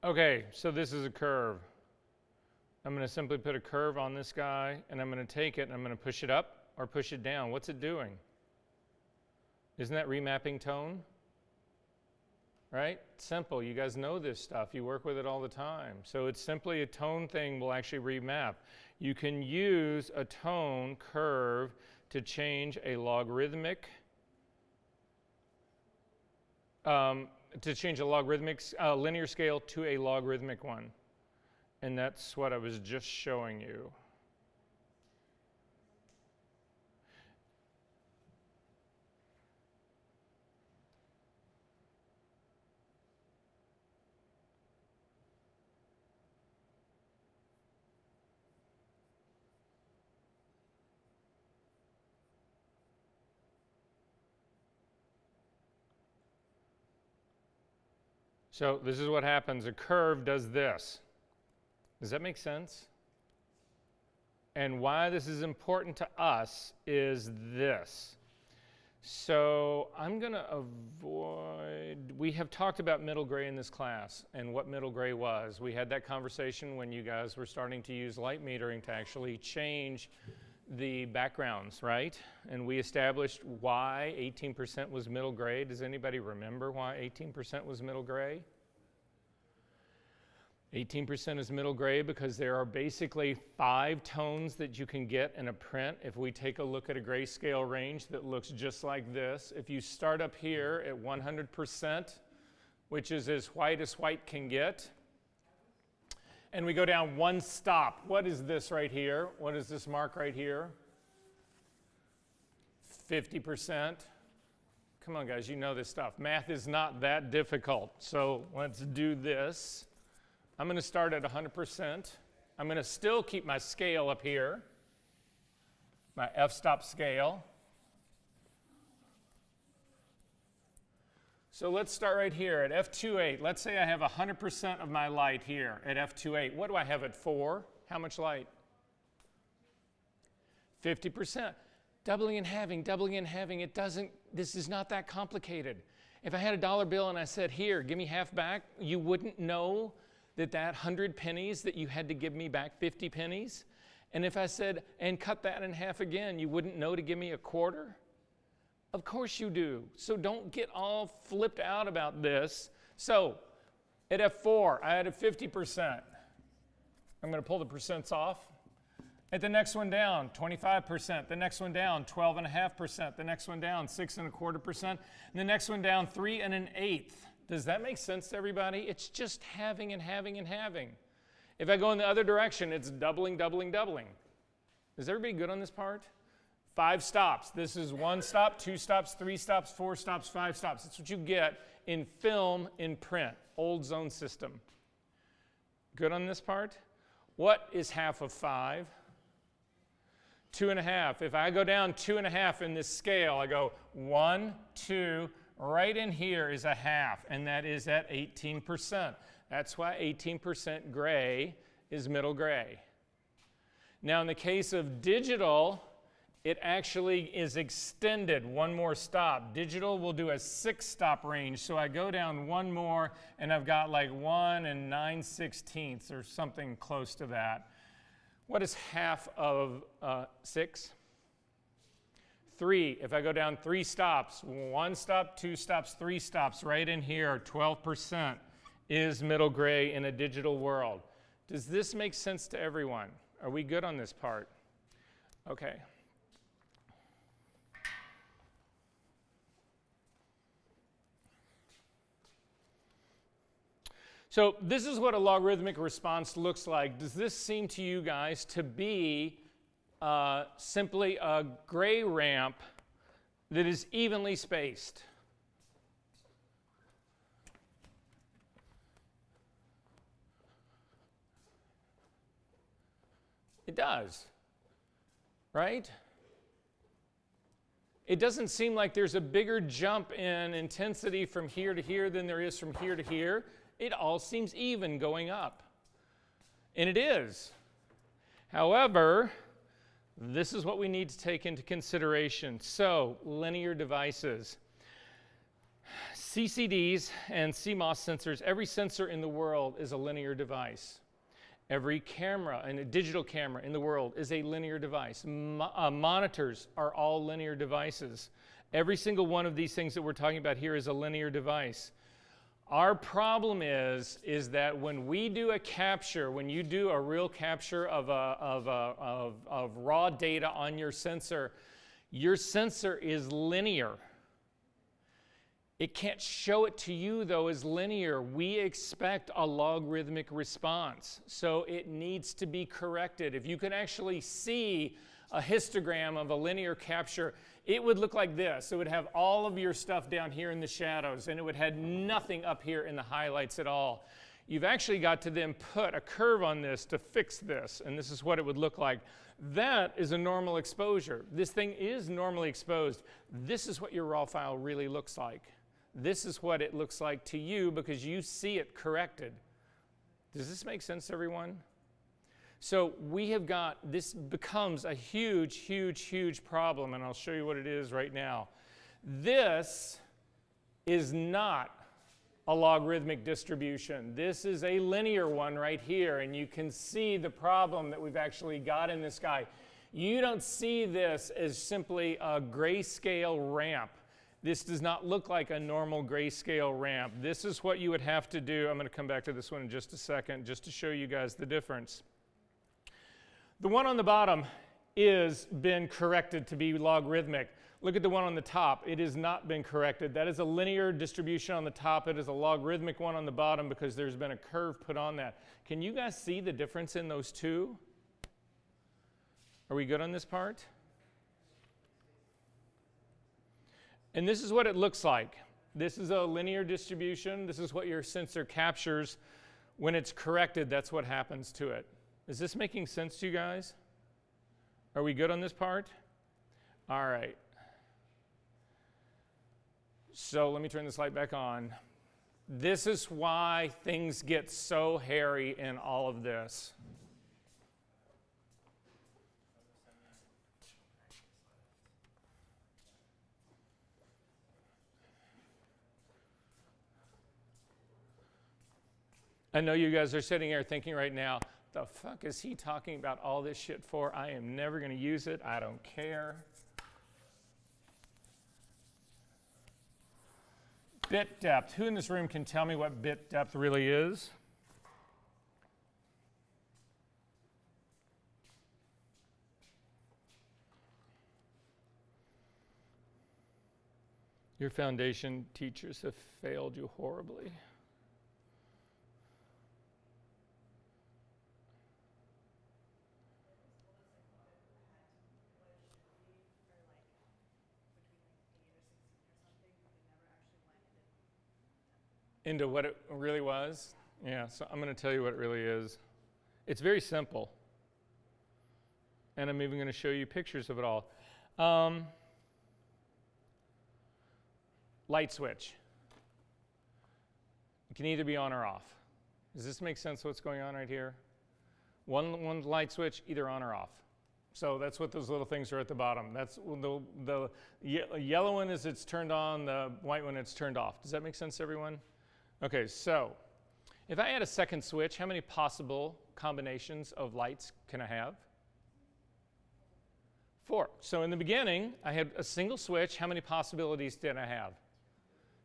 Okay, so this is a curve. I'm going to simply put a curve on this guy, and I'm going to take it and I'm going to push it up or push it down. What's it doing? Isn't that remapping tone? Right? Simple. You guys know this stuff. You work with it all the time. So it's simply a tone thing will actually remap. You can use a tone curve to change a logarithmic linear scale to a logarithmic one. And that's what I was just showing you. So this is what happens. A curve does this. Does that make sense? And why this is important to us is this. So I'm going to avoid, we have talked about middle gray in this class and what middle gray was. We had that conversation when you guys were starting to use light metering to actually change the backgrounds, right? And we established why 18% was middle gray. Does anybody remember why 18% was middle gray? 18% is middle gray because there are basically 5 tones that you can get in a print. If we take a look at a grayscale range that looks just like this, if you start up here at 100%, which is as white can get, and we go down one stop. What is this right here? What is this mark right here? 50%. Come on, guys, you know this stuff. Math is not that difficult. So let's do this. I'm going to start at 100%. I'm going to still keep my scale up here, my f-stop scale. So let's start right here at f28. Let's say I have 100% of my light here at f28. What do I have at 4? How much light? 50%. Doubling and halving, doubling and halving. This is not that complicated. If I had a dollar bill and I said, here, give me half back, you wouldn't know that 100 pennies that you had to give me back 50 pennies. And if I said, and cut that in half again, you wouldn't know to give me a quarter? Of course you do. So don't get all flipped out about this. So at F4, I had a 50%. I'm going to pull the percents off. At the next one down, 25%. The next one down, 12.5%. The next one down, 6.25%. And the next one down, 3 1/8. Does that make sense to everybody? It's just halving and halving and halving. If I go in the other direction, it's doubling, doubling, doubling. Is everybody good on this part? 5 stops. This is 1 stop, 2 stops, 3 stops, 4 stops, 5 stops. That's what you get in film, in print, old zone system. Good on this part? What is half of 5? 2.5. If I go down 2.5 in this scale, I go 1, 2, right in here is a half, and that is at 18%. That's why 18% gray is middle gray. Now in the case of digital, it actually is extended 1 more stop. Digital will do a 6-stop range, so I go down 1 more, and I've got like 1 9/16 or something close to that. What is half of 6? 3. If I go down 3 stops, 1 stop, 2 stops, 3 stops, right in here, 12% is middle gray in a digital world. Does this make sense to everyone? Are we good on this part? Okay. So this is what a logarithmic response looks like. Does this seem to you guys to be simply a gray ramp that is evenly spaced? It does, right? It doesn't seem like there's a bigger jump in intensity from here to here than there is from here to here. It all seems even going up. And it is. However, this is what we need to take into consideration. So, linear devices. CCDs and CMOS sensors, every sensor in the world is a linear device. Every camera and a digital camera in the world is a linear device. Monitors are all linear devices. Every single one of these things that we're talking about here is a linear device. Our problem is that when we do a capture, when you do a real capture of raw data on your sensor is linear. It can't show it to you, though, as linear. We expect a logarithmic response, so it needs to be corrected. If you can actually see a histogram of a linear capture, it would look like this. It would have all of your stuff down here in the shadows, and it would have nothing up here in the highlights at all. You've actually got to then put a curve on this to fix this, and this is what it would look like. That is a normal exposure. This thing is normally exposed. This is what your raw file really looks like. This is what it looks like to you because you see it corrected. Does this make sense to everyone? So we have got, this becomes a huge, huge, huge problem, and I'll show you what it is right now. This is not a logarithmic distribution. This is a linear one right here, and you can see the problem that we've actually got in this guy. You don't see this as simply a grayscale ramp. This does not look like a normal grayscale ramp. This is what you would have to do. I'm going to come back to this one in just a second just to show you guys the difference. The one on the bottom is been corrected to be logarithmic. Look at the one on the top. It has not been corrected. That is a linear distribution on the top. It is a logarithmic one on the bottom because there's been a curve put on that. Can you guys see the difference in those two? Are we good on this part? And this is what it looks like. This is a linear distribution. This is what your sensor captures. When it's corrected, that's what happens to it. Is this making sense to you guys? Are we good on this part? All right. So let me turn this light back on. This is why things get so hairy in all of this. I know you guys are sitting here thinking right now, the fuck is he talking about all this shit for? I am never going to use it. I don't care. Bit depth. Who in this room can tell me what bit depth really is? Your foundation teachers have failed you horribly. Into what it really was? Yeah, so I'm going to tell you what it really is. It's very simple. And I'm even going to show you pictures of it all. Light switch. It can either be on or off. Does this make sense what's going on right here? One light switch, either on or off. So that's what those little things are at the bottom. That's the yellow one is it's turned on, the white one it's turned off. Does that make sense to everyone? Okay, so if I add a second switch, how many possible combinations of lights can I have? 4. So in the beginning, I had a single switch. How many possibilities did I have?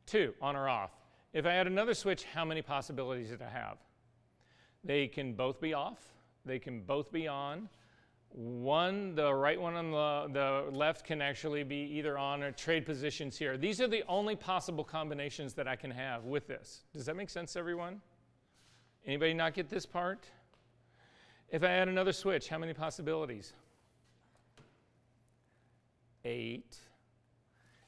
2, on or off. If I add another switch, how many possibilities did I have? They can both be off. They can both be on. The right one on the left can actually be either on or trade positions here. These are the only possible combinations that I can have with this. Does that make sense to everyone? Anybody not get this part? If I add another switch, how many possibilities? 8.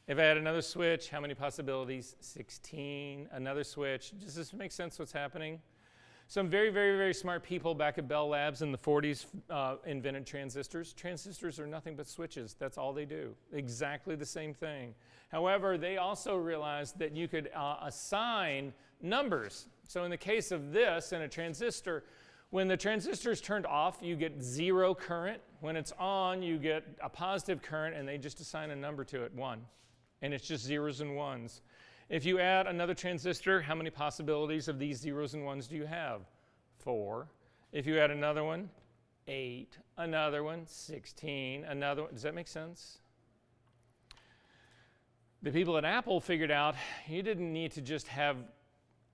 If I add another switch, how many possibilities? 16. Another switch. Does this make sense what's happening? Some very, very, very smart people back at Bell Labs in the 40s invented transistors. Transistors are nothing but switches. That's all they do. Exactly the same thing. However, they also realized that you could assign numbers. So in the case of this, in a transistor, when the transistor is turned off, you get 0 current. When it's on, you get a positive current, and they just assign a number to it, 1. And it's just zeros and ones. If you add another transistor, how many possibilities of these zeros and ones do you have? 4. If you add another one, 8. Another one, 16. Another one. Does that make sense? The people at Apple figured out you didn't need to just have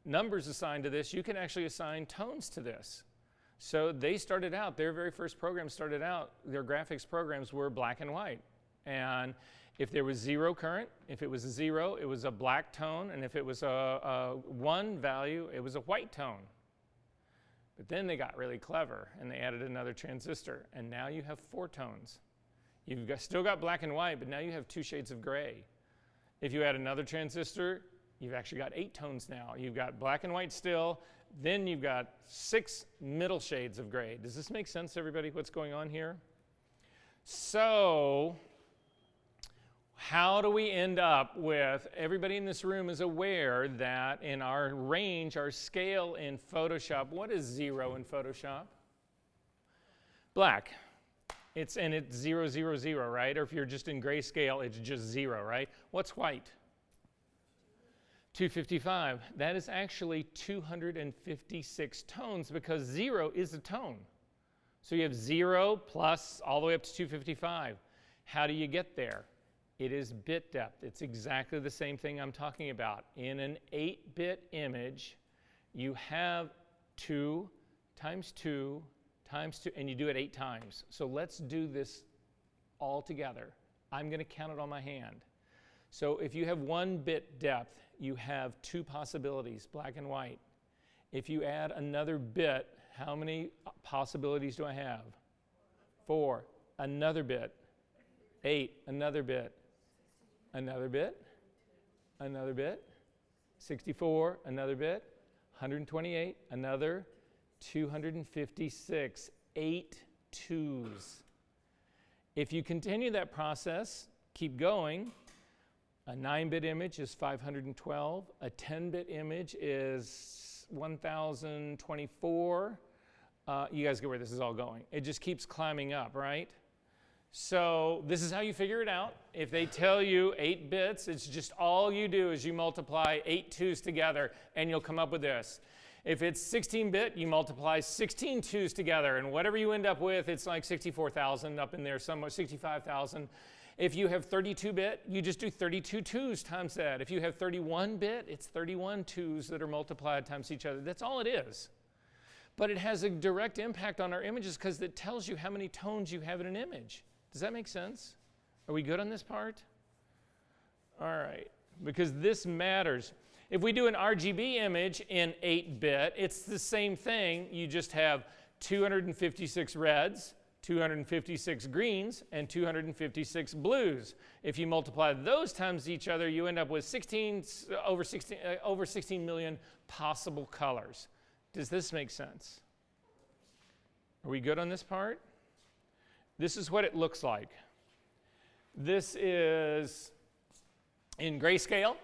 numbers assigned to this. You can actually assign tones to this. So they started out, their very first program started out, their graphics programs were black and white. And if there was 0 current, if it was a 0, it was a black tone, and if it was a 1 value, it was a white tone. But then they got really clever, and they added another transistor, and now you have 4 tones. You've still got black and white, but now you have 2 shades of gray. If you add another transistor, you've actually got 8 tones now. You've got black and white still, then you've got 6 middle shades of gray. Does this make sense, everybody, what's going on here? So, how do we end up with, everybody in this room is aware that in our range, our scale in Photoshop, what is 0 in Photoshop? Black. It's 0, 0, 0, right? Or if you're just in grayscale, it's just 0, right? What's white? 255. That is actually 256 tones because 0 is a tone. So you have 0 plus all the way up to 255. How do you get there? It is bit depth. It's exactly the same thing I'm talking about. In an 8-bit image, you have 2 times 2 times 2, and you do it 8 times. So let's do this all together. I'm going to count it on my hand. So if you have 1-bit depth, you have 2 possibilities, black and white. If you add another bit, how many possibilities do I have? 4. Another bit. 8. Another bit. Another bit. Another bit. 64. Another bit. 128. Another. 256. 8 twos. If you continue that process, keep going. A 9-bit image is 512. A 10-bit image is 1024. You guys get where this is all going. It just keeps climbing up, right? So this is how you figure it out. If they tell you 8 bits, it's just all you do is you multiply 8 twos together, and you'll come up with this. If it's 16-bit, you multiply 16 twos together, and whatever you end up with, it's like 64,000 up in there somewhere, 65,000. If you have 32-bit, you just do 32 twos times that. If you have 31-bit, it's 31 twos that are multiplied times each other. That's all it is. But it has a direct impact on our images because it tells you how many tones you have in an image. Does that make sense? Are we good on this part? All right, because this matters. If we do an RGB image in 8-bit, it's the same thing. You just have 256 reds, 256 greens, and 256 blues. If you multiply those times each other, you end up with over 16 million possible colors. Does this make sense? Are we good on this part? This is what it looks like. This is in grayscale,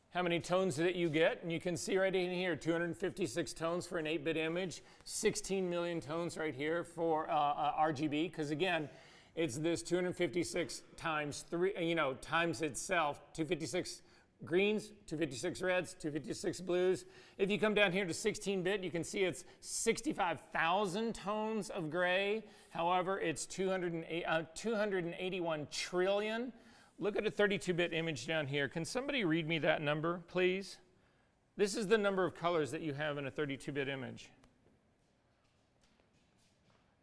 how many tones that you get. And you can see right in here, 256 tones for an 8-bit image, 16 million tones right here for RGB, because again, it's this 256 times 3, times itself, 256 greens, 256 reds, 256 blues. If you come down here to 16-bit, you can see it's 65,000 tones of gray. However, it's 281 trillion. Look at a 32-bit image down here. Can somebody read me that number, please? This is the number of colors that you have in a 32-bit image.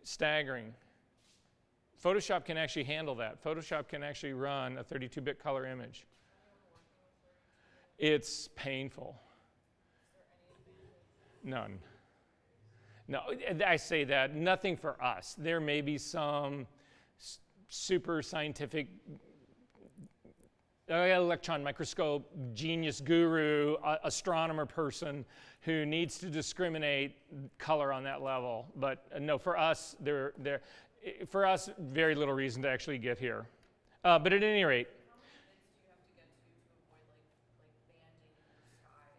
Staggering. Photoshop can actually handle that. Photoshop can actually run a 32-bit color image. It's painful. None. No, I say that, nothing for us. There may be some super scientific electron microscope genius guru, astronomer person who needs to discriminate color on that level. But no, for us, for us, very little reason to actually get here. But at any rate,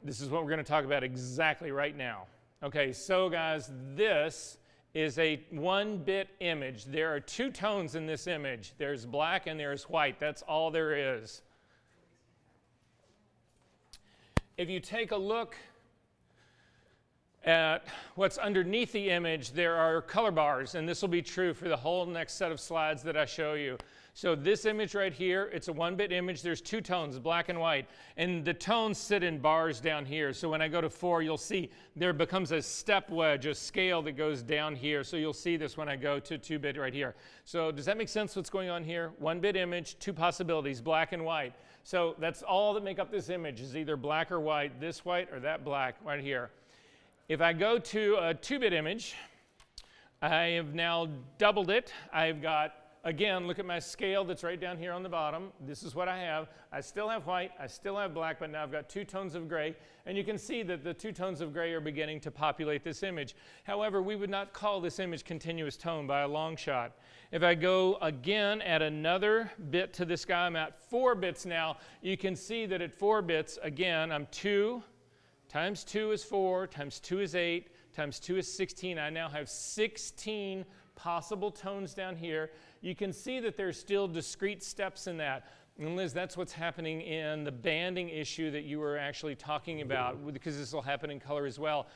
this is what we're going to talk about exactly right now. Okay, so guys, this is a 1-bit image. There are 2 tones in this image. There's black and there's white. That's all there is. if you take a look at what's underneath the image, there are color bars, and this will be true for the whole next set of slides that I show you. So this image right here, it's a 1-bit image. There's 2 tones, black and white, and the tones sit in bars down here. So when I go to 4, you'll see there becomes a step wedge, a scale that goes down here. So you'll see this when I go to 2-bit right here. So does that make sense what's going on here? 1-bit image, 2 possibilities, black and white. So that's all that make up this image is either black or white, this white or that black right here. If I go to a 2-bit image, I have now doubled it. I've got, again, look at my scale that's right down here on the bottom. This is what I have. I still have white, I still have black, but now I've got 2 tones of gray. And you can see that the 2 tones of gray are beginning to populate this image. However, we would not call this image continuous tone by a long shot. If I go again, add another bit to this guy, I'm at 4 bits now. You can see that at 4 bits, again, I'm 2 times 2 is 4, times 2 is 8, times 2 is 16. I now have 16 possible tones down here. You can see that there's still discrete steps in that. And Liz, that's what's happening in the banding issue that you were actually talking about, because this will happen in color as well.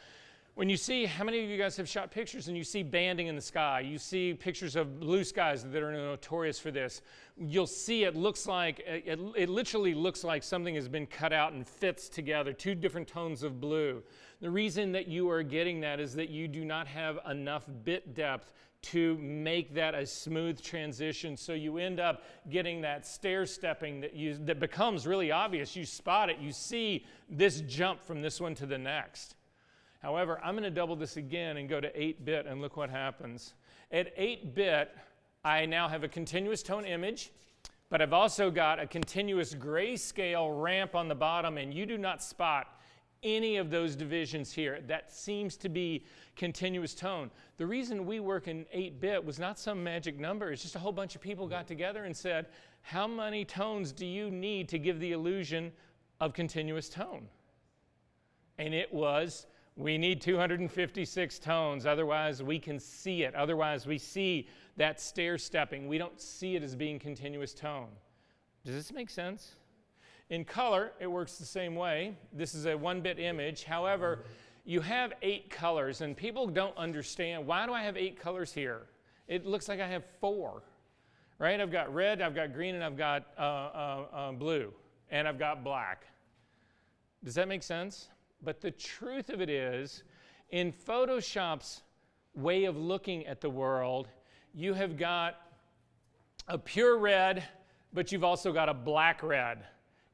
When you see, how many of you guys have shot pictures and you see banding in the sky? You see pictures of blue skies that are notorious for this. You'll see it looks like, it literally looks like something has been cut out and fits together, 2 different tones of blue. The reason that you are getting that is that you do not have enough bit depth to make that a smooth transition. So you end up getting that stair stepping that becomes really obvious. You spot it, you see this jump from this one to the next. However, I'm going to double this again and go to 8-bit and look what happens. At 8-bit, I now have a continuous tone image, but I've also got a continuous grayscale ramp on the bottom, and you do not spot any of those divisions here. That seems to be continuous tone. The reason we work in 8-bit was not some magic number. It's just a whole bunch of people got together and said, how many tones do you need to give the illusion of continuous tone? And it was, we need 256 tones, otherwise we can see it. Otherwise we see that stair stepping. We don't see it as being continuous tone. Does this make sense? In color, it works the same way. This is a 1-bit image. However, you have 8 colors, and people don't understand, why do I have 8 colors here? It looks like I have 4, right? I've got red, I've got green, and I've got blue, and I've got black. Does that make sense? But the truth of it is, in Photoshop's way of looking at the world, you have got a pure red, but you've also got a black red.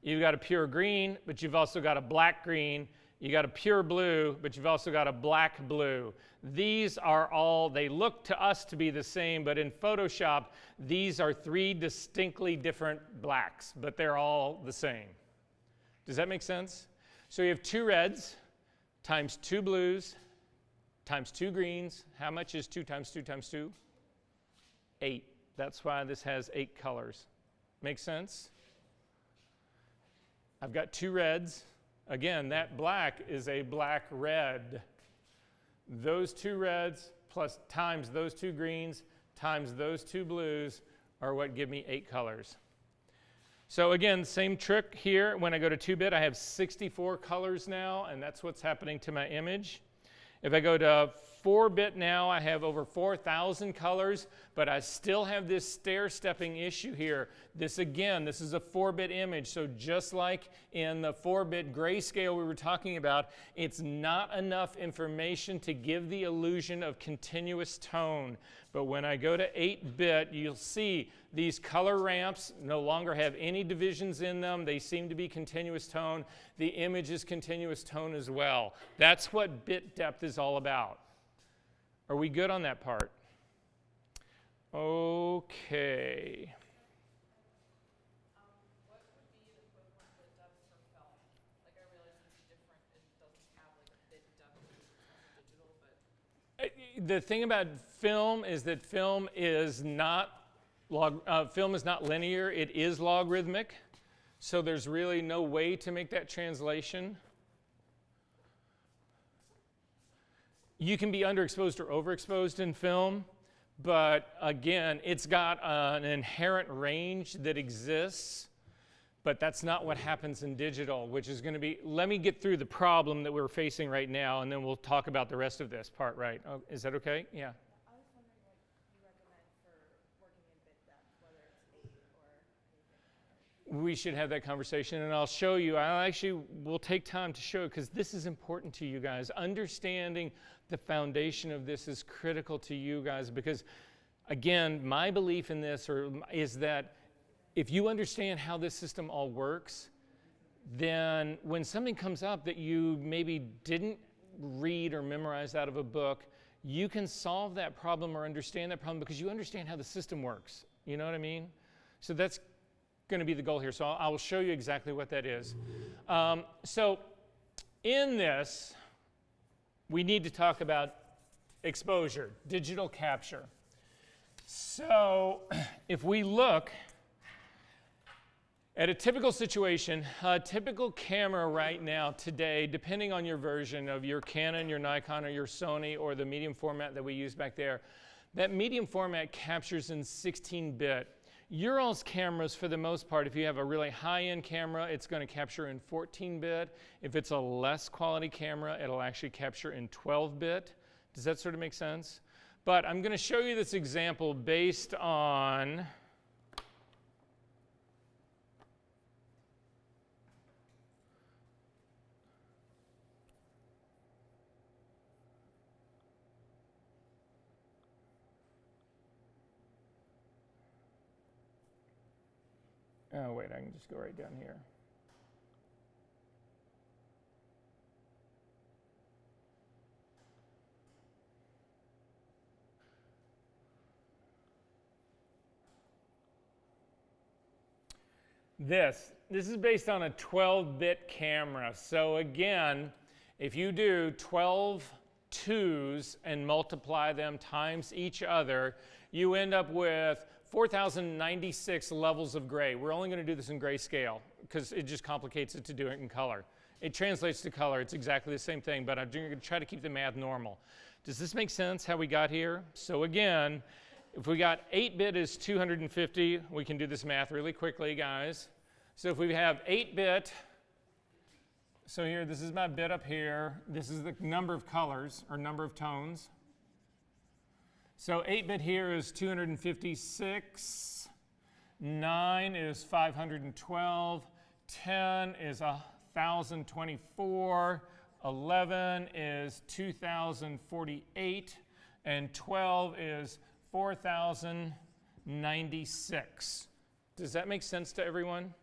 You've got a pure green, but you've also got a black green. You got a pure blue, but you've also got a black blue. These are all, they look to us to be the same, but in Photoshop, these are 3 distinctly different blacks, but they're all the same. Does that make sense? So you have 2 reds times 2 blues times 2 greens. How much is 2 times 2 times 2? 8. That's why this has 8 colors. Make sense? I've got 2 reds. Again, that black is a black red. Those 2 reds plus times those 2 greens times those 2 blues are what give me 8 colors. So again, same trick here. When I go to 2-bit, I have 64 colors now, and that's what's happening to my image. If I go to 4-bit now, I have over 4,000 colors, but I still have this stair-stepping issue here. This again, this is a 4-bit image, so just like in the 4-bit grayscale we were talking about, it's not enough information to give the illusion of continuous tone. But when I go to 8-bit, you'll see these color ramps no longer have any divisions in them. They seem to be continuous tone. The image is continuous tone as well. That's what bit depth is all about. Are we good on that part? Okay. What would be the equivalent bit depth for film? Like, I realize it's different. It doesn't have like bit depth because it's not digital, but The thing about film is that film is not linear. It is logarithmic. So there's really no way to make that translation. You can be underexposed or overexposed in film, but again, it's got an inherent range that exists. But that's not what happens in digital, which is going to be, let me get through the problem that we're facing right now, and then we'll talk about the rest of this part, right? Oh, is that okay? Yeah. I was wondering what you recommend for working in bit depth, whether it's 8 or anything. We should have that conversation, and I'll show you. I actually will take time to show, because this is important to you guys. Understanding the foundation of this is critical to you guys, because, again, my belief in this is that if you understand how this system all works, then when something comes up that you maybe didn't read or memorize out of a book, you can solve that problem or understand that problem because you understand how the system works. You know what I mean? So that's going to be the goal here. So I will show you exactly what that is. So in this, we need to talk about exposure, digital capture. So if we look at a typical situation, a typical camera right now today, depending on your version of your Canon, your Nikon, or your Sony, or the medium format that we use back there, that medium format captures in 16-bit. Your all's cameras, for the most part, if you have a really high-end camera, it's going to capture in 14-bit. If it's a less quality camera, it'll actually capture in 12-bit. Does that sort of make sense? But I'm going to show you this example based on oh, wait, I can just go right down here. This is based on a 12-bit camera. So again, if you do 12 twos and multiply them times each other, you end up with 4,096 levels of gray. We're only going to do this in grayscale because it just complicates it to do it in color. It translates to color. It's exactly the same thing, but I'm going to try to keep the math normal. Does this make sense how we got here? So again, if we got 8-bit is 250, we can do this math really quickly, guys. So if we have 8-bit, so here, this is my bit up here. This is the number of colors, or number of tones. So 8-bit here is 256, 9 is 512, 10 is 1,024, 11 is 2,048, and 12 is 4,096. Does that make sense to everyone?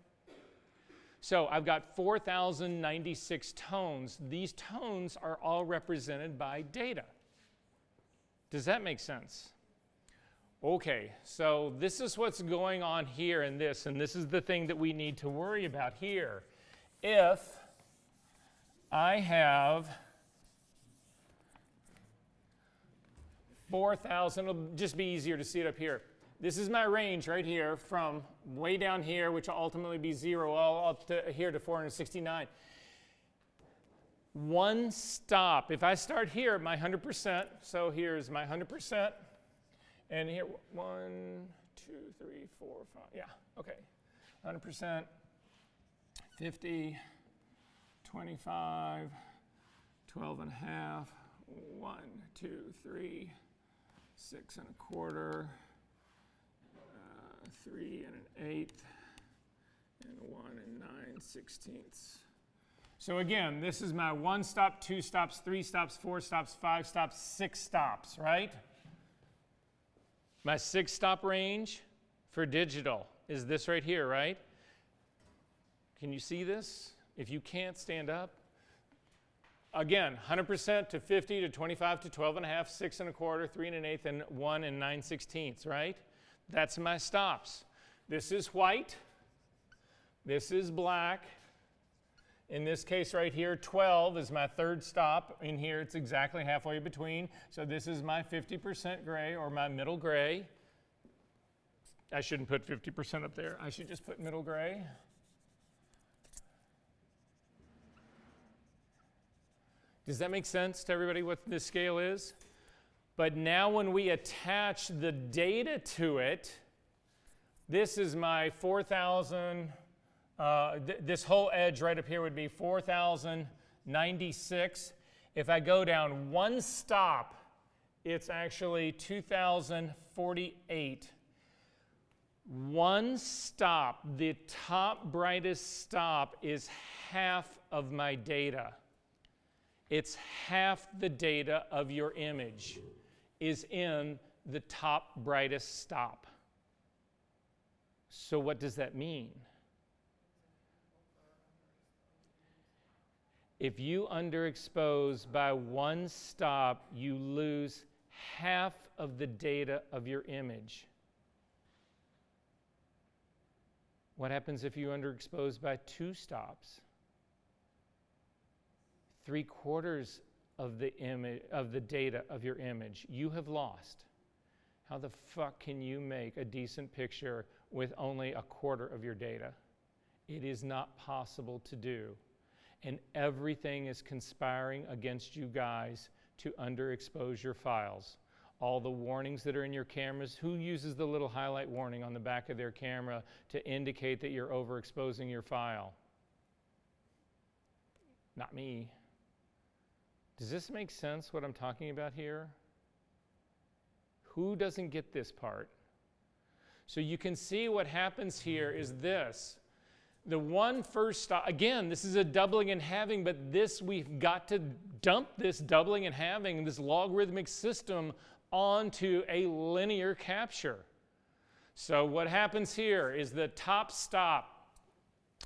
So I've got 4,096 tones. These tones are all represented by data. Does that make sense? Okay, so this is what's going on here in this, and this is the thing that we need to worry about here. If I have 4,000, it'll just be easier to see it up here. This is my range right here from way down here, which will ultimately be 0, all up to here to 469. One stop. If I start here at my 100%, so here's my 100%, and here, 1, 2, 3, 4, 5, yeah, okay. 100%, 50, 25, 12 and a half, 1, 2, 3, 6 and a quarter, 3 and an eighth, and 1 and 9/16. So again, this is my 1 stop, 2 stops, 3 stops, 4 stops, 5 stops, 6 stops, right? My 6-stop range for digital is this right here, right? Can you see this? If you can't, stand up. Again, 100% to 50 to 25 to 12 and a half, 6 and a quarter, 3 and an eighth, and 1 and 9/16, right? That's my stops. This is white. This is black. In this case right here, 12 is my 3rd stop. In here, it's exactly halfway between. So this is my 50% gray, or my middle gray. I shouldn't put 50% up there. I should just put middle gray. Does that make sense to everybody what this scale is? But now when we attach the data to it, this is my 4,000 This whole edge right up here would be 4,096. If I go down one stop, it's actually 2,048. One stop, the top brightest stop, is half of my data. It's half the data of your image is in the top brightest stop. So what does that mean? If you underexpose by one stop, you lose half of the data of your image. What happens if you underexpose by two stops? 3/4 of the image of the data of your image you have lost. How the fuck can you make a decent picture with only 1/4 of your data? It is not possible to do. And everything is conspiring against you guys to underexpose your files. All the warnings that are in your cameras, who uses the little highlight warning on the back of their camera to indicate that you're overexposing your file? Not me. Does this make sense, what I'm talking about here? Who doesn't get this part? So you can see what happens here is this. The one first stop, again, this is a doubling and halving, but this, we've got to dump this doubling and halving, this logarithmic system, onto a linear capture. So what happens here is the top stop,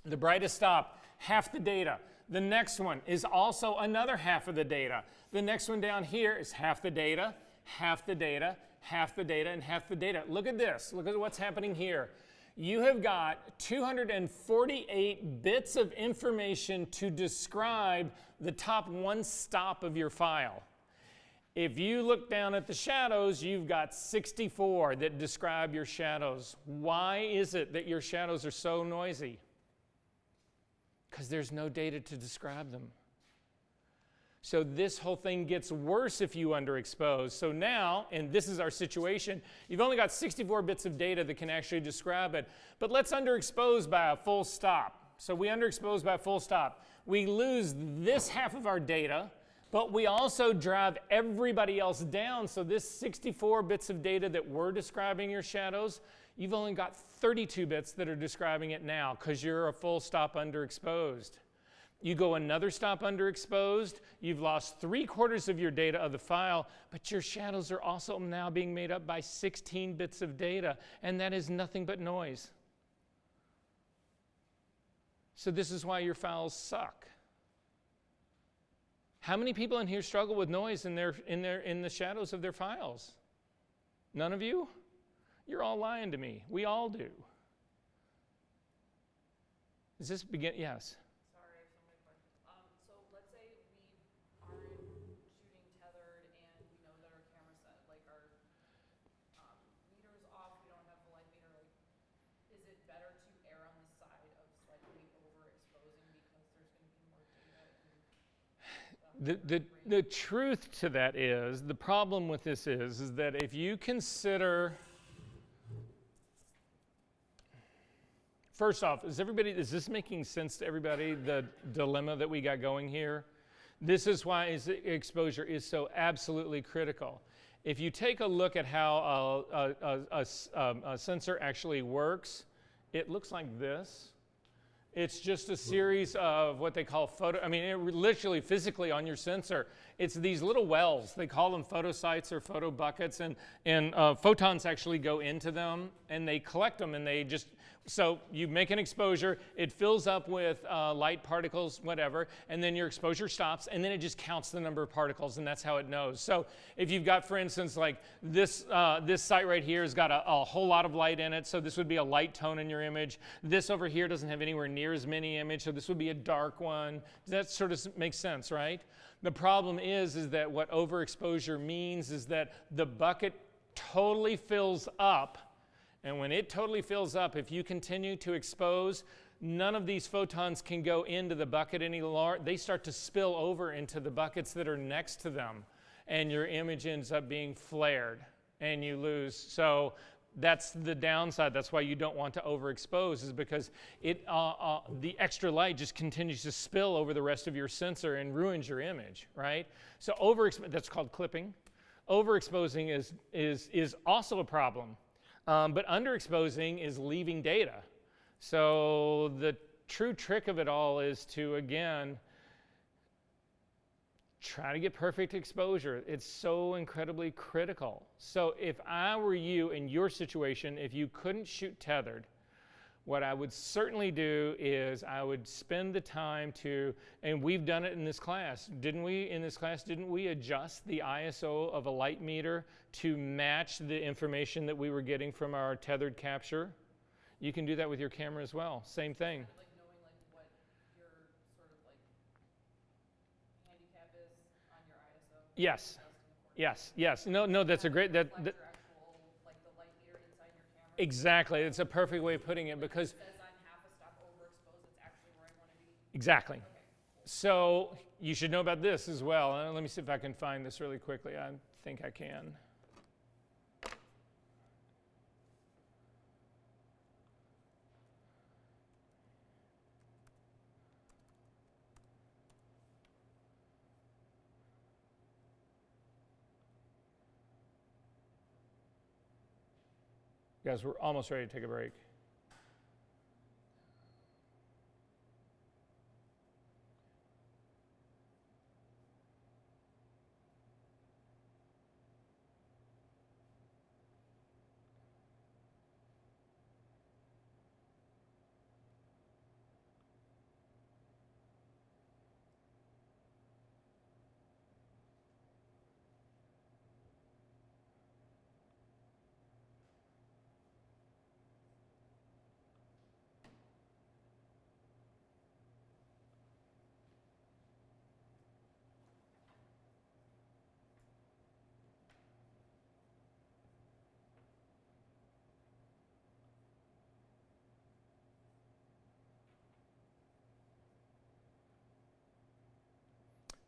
the brightest stop, half the data. The next one is also another half of the data. The next one down here is half the data, half the data, half the data, and half the data. Look at this. Look at what's happening here. You have got 248 bits of information to describe the top one stop of your file. If you look down at the shadows, you've got 64 that describe your shadows. Why is it that your shadows are so noisy? Because there's no data to describe them. So this whole thing gets worse if you underexpose. So now, and this is our situation, you've only got 64 bits of data that can actually describe it. But let's underexpose by a full stop. So we underexpose by a full stop. We lose this half of our data, but we also drive everybody else down. So this 64 bits of data that were describing your shadows, you've only got 32 bits that are describing it now because you're a full stop underexposed. You go another stop underexposed, you've lost 3/4 of your data of the file, but your shadows are also now being made up by 16 bits of data, and that is nothing but noise. So this is why your files suck. How many people in here struggle with noise in the shadows of their files? None of you? You're all lying to me. We all do. Does this begin? Yes. Sorry, so many questions. So let's say we aren't shooting tethered and we know that our camera set, like our meter's off, we don't have the light meter. Like, is it better to err on the side of slightly overexposing because there's going to be more data? The truth to that is, the problem with this is that if you consider, first off, is this making sense to everybody, the dilemma that we got going here? This is why exposure is so absolutely critical. If you take a look at how a sensor actually works, it looks like this. It's just a series of what they call literally physically on your sensor, it's these little wells. They call them photosites or photo buckets, and photons actually go into them, and they collect them, and they just, so you make an exposure, it fills up with light particles, whatever, and then your exposure stops, and then it just counts the number of particles, and that's how it knows. So if you've got, for instance, like this site right here has got a whole lot of light in it, so this would be a light tone in your image. This over here doesn't have anywhere near as many images, so this would be a dark one. That sort of makes sense, right? The problem is that what overexposure means is that the bucket totally fills up. And when it totally fills up, if you continue to expose, none of these photons can go into the bucket any longer. They start to spill over into the buckets that are next to them. And your image ends up being flared and you lose. So That's the downside. That's why you don't want to overexpose, is because the extra light just continues to spill over the rest of your sensor and ruins your image, right? So that's called clipping. Overexposing is also a problem, but underexposing is leaving data. So the true trick of it all is to, again, try to get perfect exposure. It's so incredibly critical. So if I were you in your situation, if you couldn't shoot tethered, what I would certainly do is I would spend the time to, and we've done it in this class, didn't we? In this class, didn't we adjust the ISO of a light meter to match the information that we were getting from our tethered capture? You can do that with your camera as well. Same thing. Like knowing like what your sort of like handicap is on your ISO. Yes. Yes. No, that's a great, Your actual, like the light meter inside your camera. Exactly. It's a perfect way of putting it, because It says I'm half a stop overexposed. It's actually where I want to be. exactly. Okay. So you should know about this as well. Let me see if I can find this really quickly. I think I can. Guys, we're almost ready to take a break.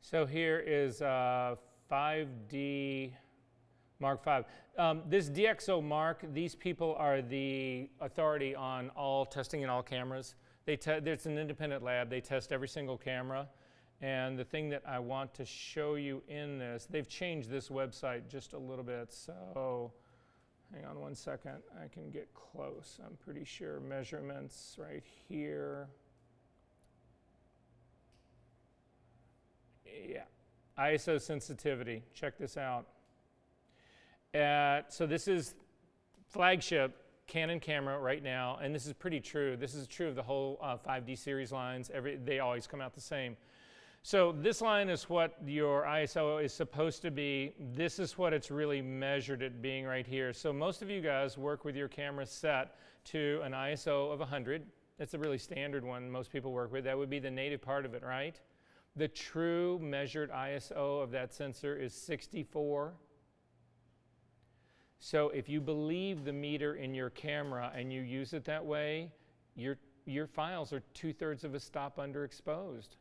So here is 5D Mark V. This DxO Mark, these people are the authority on all testing in all cameras. It's an independent lab. They test every single camera. And the thing that I want to show you in this, they've changed this website just a little bit. So hang on one second. I can get close. I'm pretty sure measurements right here. Yeah, ISO sensitivity. Check this out. So this is flagship Canon camera right now, and this is pretty true. This is true of the whole 5D series lines. They always come out the same. So this line is what your ISO is supposed to be. This is what it's really measured at being right here. So most of you guys work with your camera set to an ISO of 100. That's a really standard one most people work with. That would be the native part of it, right? The true measured ISO of that sensor is 64. So if you believe the meter in your camera and you use it that way, your files are 2/3 of a stop underexposed.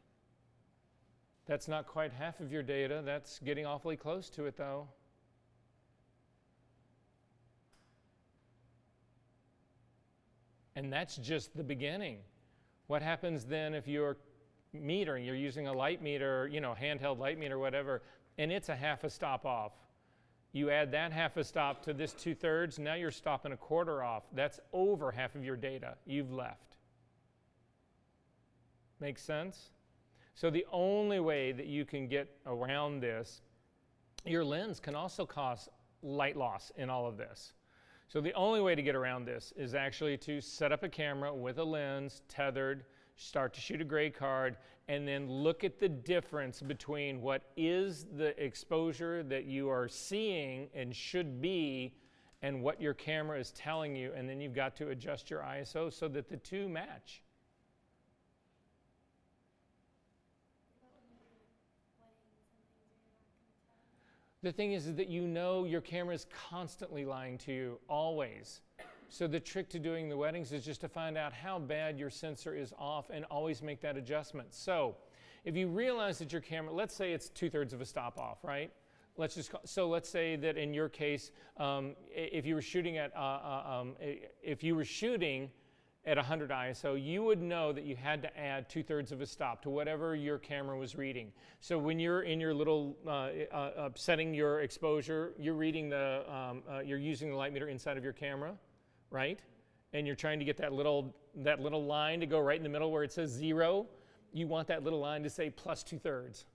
That's not quite half of your data. That's getting awfully close to it, though. And that's just the beginning. What happens then if you're metering, you're using a light meter, handheld light meter, whatever, and it's a half a stop off? You add that half a stop to this 2/3, now you're stopping a quarter off. That's over half of your data you've left. Make sense? So the only way that you can get around this, your lens can also cause light loss in all of this. So the only way to get around this is actually to set up a camera with a lens, tethered, start to shoot a gray card, and then look at the difference between what is the exposure that you are seeing and should be and what your camera is telling you, and then you've got to adjust your ISO so that the two match. The thing is that your camera is constantly lying to you, always. So the trick to doing the weddings is just to find out how bad your sensor is off and always make that adjustment. So if you realize that your camera, let's say it's 2/3 of a stop off, right? let's say that in your case, if you were shooting at if you were shooting at 100 ISO, you would know that you had to add 2/3 of a stop to whatever your camera was reading. So when you're in your little setting your exposure, you're reading you're using the light meter inside of your camera, right? And you're trying to get that little line to go right in the middle where it says 0. You want that little line to say plus 2/3.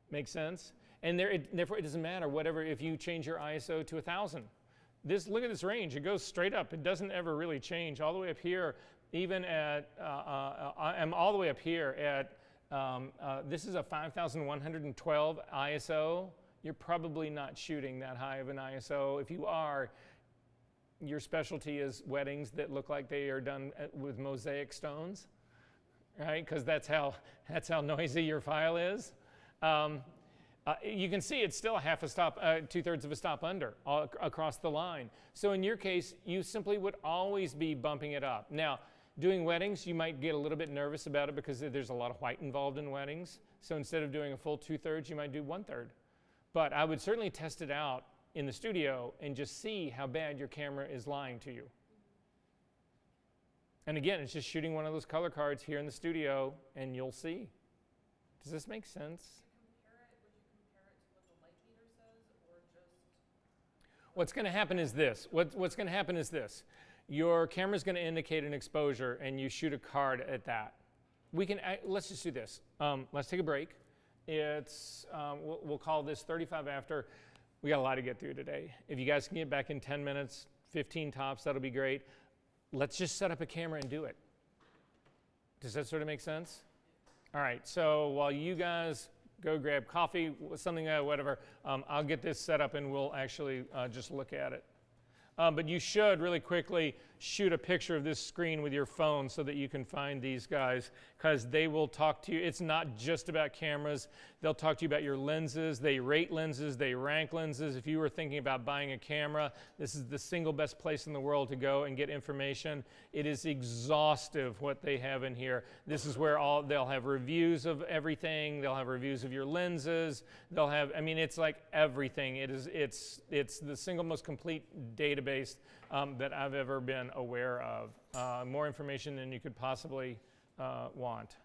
Make sense? And therefore, it doesn't matter whatever if you change your ISO to 1,000. Look at this range. It goes straight up. It doesn't ever really change. All the way up here, even at I'm all the way up here at this is a 5,112 ISO. You're probably not shooting that high of an ISO. If you are, your specialty is weddings that look like they are done with mosaic stones, right? Because that's how noisy your file is. You can see it's still a half a stop, 2/3 of a stop under across the line. So in your case, you simply would always be bumping it up. Now, doing weddings, you might get a little bit nervous about it because there's a lot of white involved in weddings. So instead of doing a full 2/3, you might do 1/3. But I would certainly test it out in the studio and just see how bad your camera is lying to you. And again, it's just shooting one of those color cards here in the studio and you'll see. Does this make sense? What's going to happen is this. What's going to happen is this. Your camera's going to indicate an exposure and you shoot a card at that. Let's just do this. Let's take a break. We'll call this 35 after. We got a lot to get through today. If you guys can get back in 10 minutes, 15 tops, that'll be great. Let's just set up a camera and do it. Does that sort of make sense? All right, so while you guys go grab coffee, something, whatever, I'll get this set up and we'll actually just look at it. But you should really quickly shoot a picture of this screen with your phone so that you can find these guys, because they will talk to you. It's not just about cameras. They'll talk to you about your lenses. They rate lenses. They rank lenses. If you were thinking about buying a camera, this is the single best place in the world to go and get information. It is exhaustive what they have in here. This is where they'll have reviews of everything. They'll have reviews of your lenses. They'll have, I mean, it's like everything. It's the single most complete database that I've ever been aware of. More information than you could possibly want.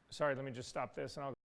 Sorry, let me just stop this and I'll